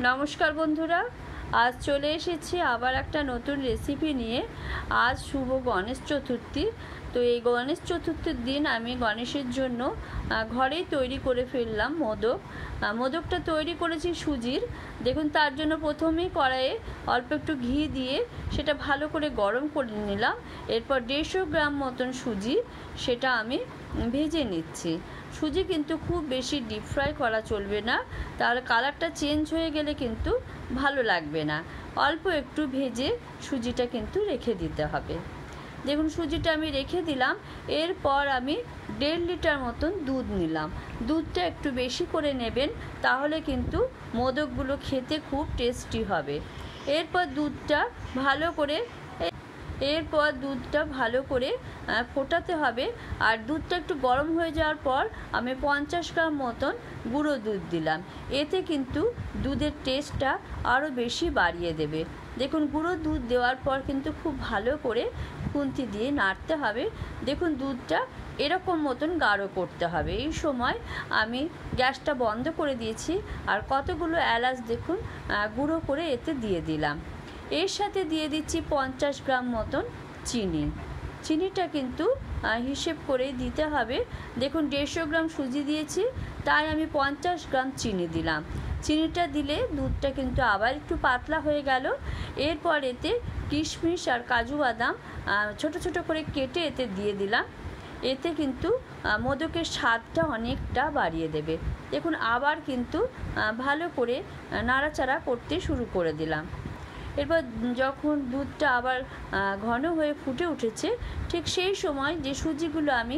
নমস্কার বন্ধুরা, আজ চলে এসেছি আবার একটা নতুন রেসিপি নিয়ে। আজ শুভ গণেশ চতুর্থী। তো এই গণেশ চতুর্থীর দিন আমি গণেশের জন্য ঘরেই তৈরি করে ফেললাম মোদকটা তৈরি করেছি সুজির। দেখুন, তার জন্য প্রথমেই কড়াইয়ে অল্প একটু ঘি দিয়ে সেটা ভালো করে গরম করে নিলাম। এরপর 150 গ্রাম মতন সুজি সেটা আমি ভেজে নিচ্ছি। সুজি কিন্তু খুব বেশি ডিপ ফ্রাই করা চলবে না, তাহলে কালারটা চেঞ্জ হয়ে গেলে কিন্তু ভালো লাগবে না। অল্প একটু ভেজে সুজিটা কিন্তু রেখে দিতে হবে। দেখুন, সুজিটা আমি রেখে দিলাম। এরপর আমি 1.5 লিটার মতন দুধ নিলাম। দুধটা একটু বেশি করে নেবেন, তাহলে কিন্তু মোদকগুলো খেতে খুব টেস্টি হবে। এরপর দুধটা ভালো করে ফোটাতে হবে। আর দুধটা একটু গরম হয়ে যাওয়ার পর আমি 50 গ্রাম মতন গুঁড়ো দুধ দিলাম। এতে কিন্তু দুধের টেস্টটা আরও বেশি বাড়িয়ে দেবে। দেখুন, গুঁড়ো দুধ দেওয়ার পর কিন্তু খুব ভালো করে খুন্তি দিয়ে নাড়তে হবে। দেখুন, দুধটা এরকম মতন গাঢ় করতে হবে। এই সময় আমি গ্যাসটা বন্ধ করে দিয়েছি। আর কতগুলো এলাচ দেখুন গুঁড়ো করে এতে দিয়ে দিলাম। এর সাথে দিয়ে দিচ্ছি 50 গ্রাম মতন চিনিটা কিন্তু হিসেব করেই দিতে হবে। দেখুন, 150 গ্রাম সুজি দিয়েছি, তাই আমি 50 গ্রাম চিনি দিলাম। চিনিটা দিলে দুধটা কিন্তু আবার একটু পাতলা হয়ে গেল। এরপর এতে কিশমিশ আর কাজু বাদাম ছোট ছোট করে কেটে এতে দিয়ে দিলাম। এতে কিন্তু মোদকের স্বাদটা অনেকটা বাড়িয়ে দেবে। দেখুন, আবার কিন্তু ভালো করে নাড়াচাড়া করতে শুরু করে দিলাম। এরপর যখন দুধটা আবার ঘন হয়ে ফুটে উঠেছে, ঠিক সেই সময় যে সুজিগুলো আমি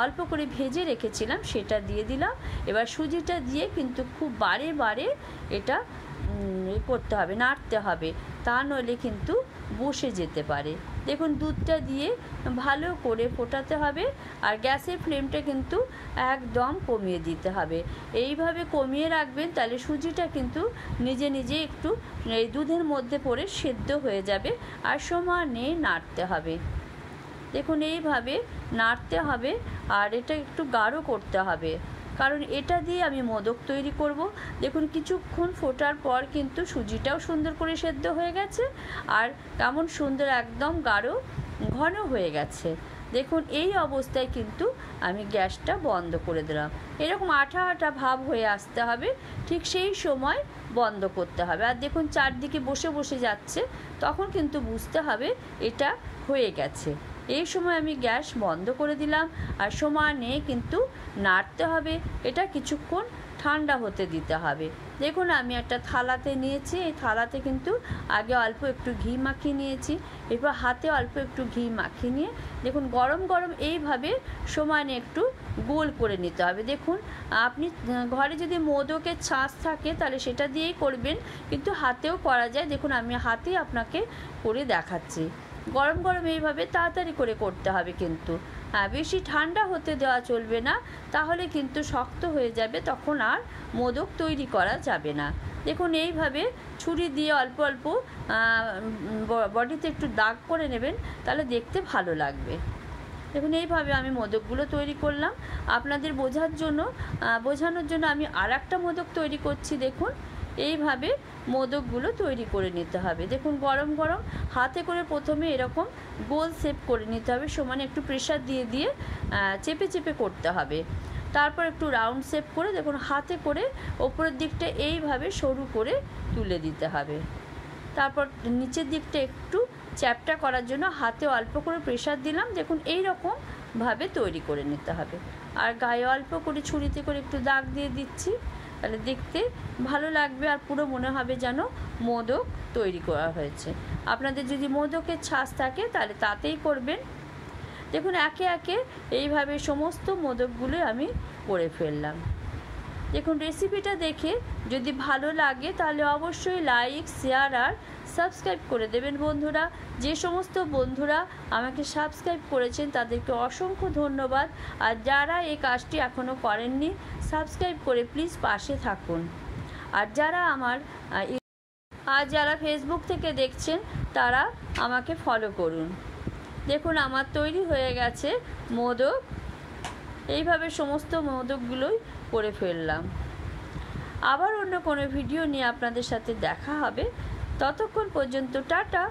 অল্প করে ভেজে রেখেছিলাম সেটা দিয়ে দিলাম। এবার সুজিটা দিয়ে কিন্তু খুব বারে এটা করতে হবে, নাড়তে হবে, তা নইলে কিন্তু বসে যেতে পারে। দেখুন, দুধটা দিয়ে ভালো করে ফোটাতে হবে। আর গ্যাসের ফ্লেমটা কিন্তু একদম কমিয়ে দিতে হবে। এইভাবে কমিয়ে রাখবেন, তাহলে সুজিটা কিন্তু নিজে নিজে একটু এই দুধের মধ্যে পড়ে সেদ্ধ হয়ে যাবে। আর সমানে নাড়তে হবে। দেখুন, এইভাবে নাড়তে হবে। আর এটা একটু গাঢ় করতে হবে, কারণ এটা দিয়ে আমি মোদক তৈরি করব। দেখুন, কিছুক্ষণ ফোটার পর কিন্তু সুজিটাও সুন্দর করে সেদ্ধ হয়ে গেছে। আর কেমন সুন্দর একদম গাঢ় ঘন হয়ে গেছে। দেখুন, এই অবস্থায় কিন্তু আমি গ্যাসটা বন্ধ করে দিলাম। এরকম আঠা আঠা ভাব হয়ে আসতে হবে, ঠিক সেই সময় বন্ধ করতে হবে। আর দেখুন, চারদিকে বসে যাচ্ছে, তখন কিন্তু বুঝতে হবে এটা হয়ে গেছে। এই সময় আমি গ্যাস বন্ধ করে দিলাম। আর সমানে কিন্তু নাড়তে হবে। এটা কিছুক্ষণ ঠান্ডা হতে দিতে হবে। দেখুন, আমি একটা থালাতে নিয়েছি। এই থালাতে কিন্তু আগে অল্প একটু ঘি মাখিয়ে নিয়েছি। এরপর হাতে অল্প একটু ঘি মাখিয়ে নিয়ে দেখুন গরম এইভাবে সমানে একটু গোল করে নিতে হবে। দেখুন, আপনি ঘরে যদি মোদকের ছাঁচ থাকে তাহলে সেটা দিয়েই করবেন, কিন্তু হাতেও করা যায়। দেখুন, আমি হাতেই আপনাকে করে দেখাচ্ছি। গরম এইভাবে তাড়াতাড়ি করে করতে হবে, কিন্তু বেশি ঠান্ডা হতে দেওয়া চলবে না, তাহলে কিন্তু শক্ত হয়ে যাবে, তখন আর মোদক তৈরি করা যাবে না। দেখুন, এইভাবে ছুরি দিয়ে অল্প বডিতে একটু দাগ করে নেবেন, তাহলে দেখতে ভালো লাগবে। দেখুন, এইভাবে আমি মোদকগুলো তৈরি করলাম। আপনাদের বোঝানোর জন্য আমি আর একটা মোদক তৈরি করছি। দেখুন, এইভাবে মোদকগুলো তৈরি করে নিতে হবে। দেখুন, গরম হাতে করে প্রথমে এরকম গোল শেপ করে নিতে হবে। সমানে একটু প্রেশার দিয়ে চেপে করতে হবে। তারপর একটু রাউন্ড শেপ করে দেখুন হাতে করে ওপরের দিকটা এইভাবে সরু করে তুলে দিতে হবে। তারপর নিচের দিকটা একটু চ্যাপটা করার জন্য হাতে অল্প করে প্রেশার দিলাম। দেখুন, এই রকমভাবে তৈরি করে নিতে হবে। আর গায়ে অল্প করে ছুরিতে করে একটু দাগ দিয়ে দিচ্ছি, তাহলে দেখতে ভালো লাগবে। আর পুরো মনে হবে যেন মোদক তৈরি করা হয়েছে। আপনাদের যদি মোদকের ছাঁচ থাকে তাহলে তাতেই করবেন। দেখুন, একে এইভাবে সমস্ত মোদকগুলো আমি করে ফেললাম। দেখুন, রেসিপিটা দেখে যদি ভালো লাগে তাহলে অবশ্যই লাইক, শেয়ার আর সাবস্ক্রাইব করে দেবেন বন্ধুরা। যে সমস্ত বন্ধুরা আমাকে সাবস্ক্রাইব করেছেন তাদেরকে অসংখ্য ধন্যবাদ। আর যারা এই কাজটি এখনও করেননি, সাবস্ক্রাইব করে প্লিজ পাশে থাকুন। আর যারা ফেসবুক থেকে দেখছেন তারা আমাকে ফলো করুন। দেখুন, আমার তৈরি হয়ে গেছে মোদক। এইভাবে সমস্ত মোদকগুলোই করে ফেললাম। আবার অন্য কোনো ভিডিও নিয়ে আপনাদের সাথে দেখা হবে। ততক্ষণ পর্যন্ত টাটা।